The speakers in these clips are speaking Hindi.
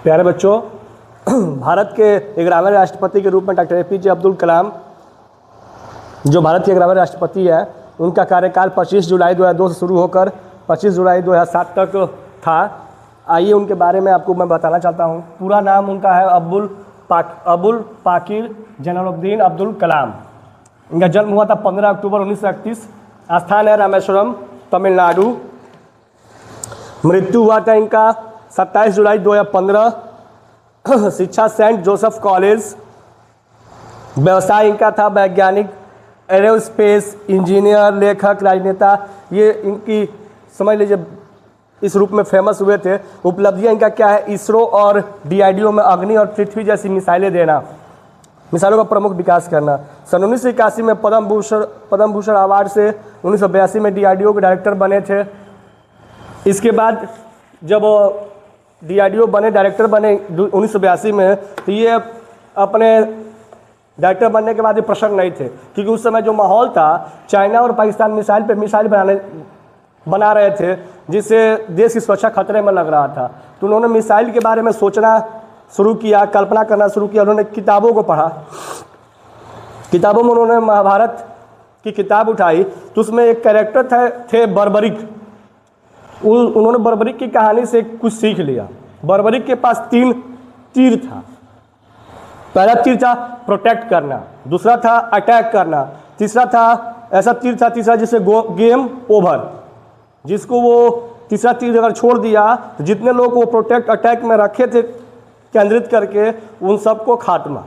प्यारे बच्चों, भारत के 11वें राष्ट्रपति के रूप में डॉक्टर APJ अब्दुल कलाम जो भारत के 11वें राष्ट्रपति है, उनका कार्यकाल 25 जुलाई 2002 से शुरू होकर 25 जुलाई 2007 तक था। आइए उनके बारे में आपको मैं बताना चाहता हूँ। पूरा नाम उनका है अबुल पाकिर जैनुलब्दीन अब्दुल कलाम। इनका जन्म हुआ था 15 अक्टूबर 1931। स्थान है रामेश्वरम, तमिलनाडु। मृत्यु हुआ था इनका 27 जुलाई 2015। शिक्षा सेंट जोसेफ कॉलेज। व्यवसाय इनका था वैज्ञानिक, एरोस्पेस इंजीनियर, लेखक, राजनेता। ये इनकी समझ लीजिए इस रूप में फेमस हुए थे। उपलब्धियां इनका क्या है? इसरो और DRDO में अग्नि और पृथ्वी जैसी मिसाइलें देना, मिसाइलों का प्रमुख विकास करना। सन 1981 में पद्म भूषण अवार्ड से 1982 में DRDO के डायरेक्टर बने थे। इसके बाद जब DRDO बने, डायरेक्टर बने 1982 में, तो ये अपने डायरेक्टर बनने के बाद ये प्रसन्न नहीं थे, क्योंकि उस समय जो माहौल था, चाइना और पाकिस्तान मिसाइल पे मिसाइल बना रहे थे, जिससे देश की सुरक्षा खतरे में लग रहा था। तो उन्होंने मिसाइल के बारे में सोचना शुरू किया, कल्पना करना शुरू किया। उन्होंने किताबों को पढ़ा। किताबों में उन्होंने महाभारत की किताब उठाई, तो उसमें एक कैरेक्टर थे बर्बरिक। उन्होंने बर्बरिक की कहानी से कुछ सीख लिया। बर्बरिक के पास 3 तीर था। पहला तीर था प्रोटेक्ट करना, दूसरा था अटैक करना, तीसरा था ऐसा तीर था तीसरा जिसे गेम ओवर, जिसको वो तीसरा तीर अगर छोड़ दिया तो जितने लोग वो प्रोटेक्ट अटैक में रखे थे केंद्रित करके, उन सबको खात्मा।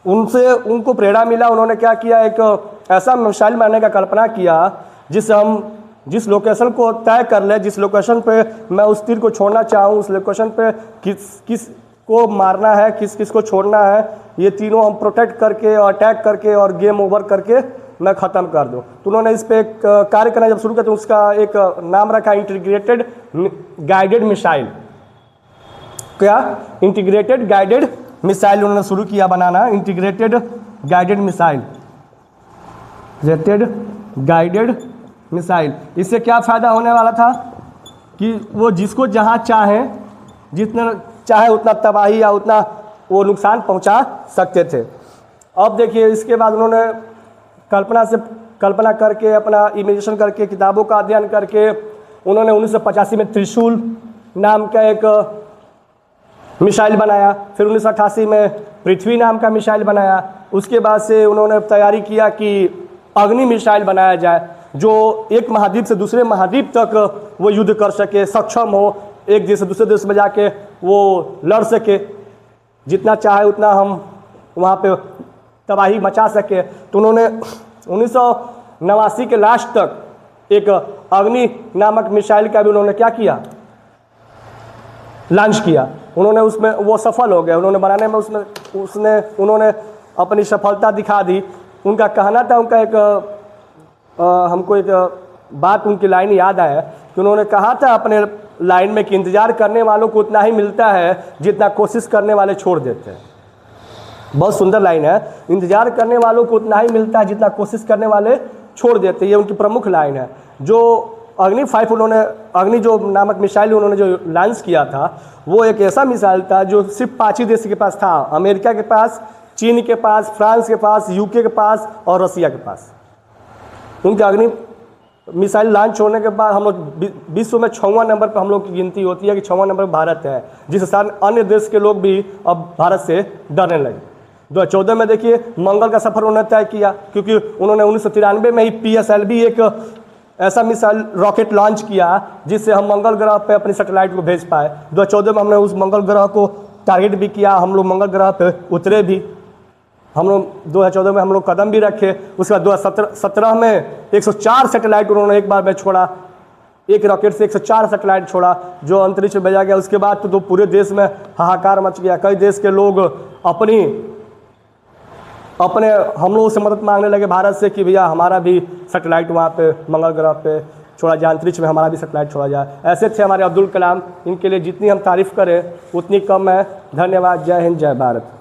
उनसे उनको प्रेरणा मिला। उन्होंने क्या किया, एक ऐसा मिसाइल मारने का कल्पना किया जिससे हम जिस लोकेशन को तय कर ले, जिस लोकेशन पे मैं उस तीर को छोड़ना चाहूँ, उस लोकेशन पे किस को मारना है, किस को छोड़ना है, ये तीनों हम प्रोटेक्ट करके और अटैक करके और गेम ओवर करके मैं ख़त्म कर दूँ। तो उन्होंने इस पर एक कार्य करना जब शुरू किया, तो उसका एक नाम रखा इंटीग्रेटेड गाइडेड मिसाइल। क्या? इंटीग्रेटेड गाइडेड मिसाइल उन्होंने शुरू किया बनाना। Integrated guided missile, guided missile. इससे क्या फ़ायदा होने वाला था कि वो जिसको जहाँ चाहे, जितना चाहे उतना तबाही या उतना वो नुकसान पहुँचा सकते थे। अब देखिए, इसके बाद उन्होंने कल्पना करके, अपना इमेजिनेशन करके, किताबों का अध्ययन करके, उन्होंने 1985 में त्रिशूल नाम का एक मिसाइल बनाया। फिर 1988 में पृथ्वी नाम का मिसाइल बनाया। उसके बाद से उन्होंने तैयारी किया कि अग्नि मिसाइल बनाया जाए, जो एक महाद्वीप से दूसरे महाद्वीप तक वो युद्ध कर सके, सक्षम हो, एक देश से दूसरे देश में जाके वो लड़ सके, जितना चाहे उतना हम वहाँ पे तबाही मचा सके। तो उन्होंने 1989 के लास्ट तक एक अग्नि नामक मिसाइल का भी उन्होंने क्या किया, लॉन्च किया। उन्होंने उसमें वो सफल हो गए। उन्होंने बनाने में उन्होंने अपनी सफलता दिखा दी। उनका कहना था, उनका एक हमको एक बात, उनकी लाइन याद आया कि उन्होंने कहा था अपने लाइन में कि इंतज़ार करने वालों को उतना ही मिलता है जितना कोशिश करने वाले छोड़ देते हैं। बहुत सुंदर लाइन है। इंतज़ार करने वालों को उतना ही मिलता है जितना कोशिश करने वाले छोड़ देते हैं। ये उनकी प्रमुख लाइन है। जो अग्नि 5 अग्नि जो नामक मिसाइल उन्होंने जो लॉन्च किया था, वो एक ऐसा मिसाइल था जो सिर्फ 5 ही देश के पास था। अमेरिका के पास, चीन के पास, फ्रांस के पास, UK के पास और रसिया के पास। उनके अग्नि मिसाइल लॉन्च होने के बाद हम लोग विश्व में 6वां नंबर पर हम लोग की गिनती होती है कि 6वां नंबर भारत है, जिसके साथ अन्य देश के लोग भी अब भारत से डरने लगे। 2014 में देखिए मंगल का सफ़र उन्होंने तय किया, क्योंकि उन्होंने 1993 में ही PSLV एक ऐसा मिसाइल रॉकेट लॉन्च किया जिससे हम मंगल ग्रह पे अपनी सैटेलाइट को भेज पाए। 2014 में हमने उस मंगल ग्रह को टारगेट भी किया, हम लोग मंगल ग्रह पे उतरे भी। हम लोग 2014 में हम लोग कदम भी रखे। उसके बाद 2017 में 104 सैटेलाइट उन्होंने एक बार में छोड़ा। एक रॉकेट से 104 सैटेलाइट छोड़ा जो अंतरिक्ष में भेजा गया। उसके बाद तो पूरे देश में हाहाकार मच गया। कई देश के लोग अपने हम लोगों से मदद मांगने लगे भारत से कि भैया हमारा भी सैटेलाइट वहाँ पे मंगल ग्रह पे छोड़ा जाए, अंतरिक्ष में हमारा भी सैटेलाइट छोड़ा जाए। ऐसे थे हमारे अब्दुल कलाम। इनके लिए जितनी हम तारीफ़ करें उतनी कम है। धन्यवाद। जय हिंद, जय भारत।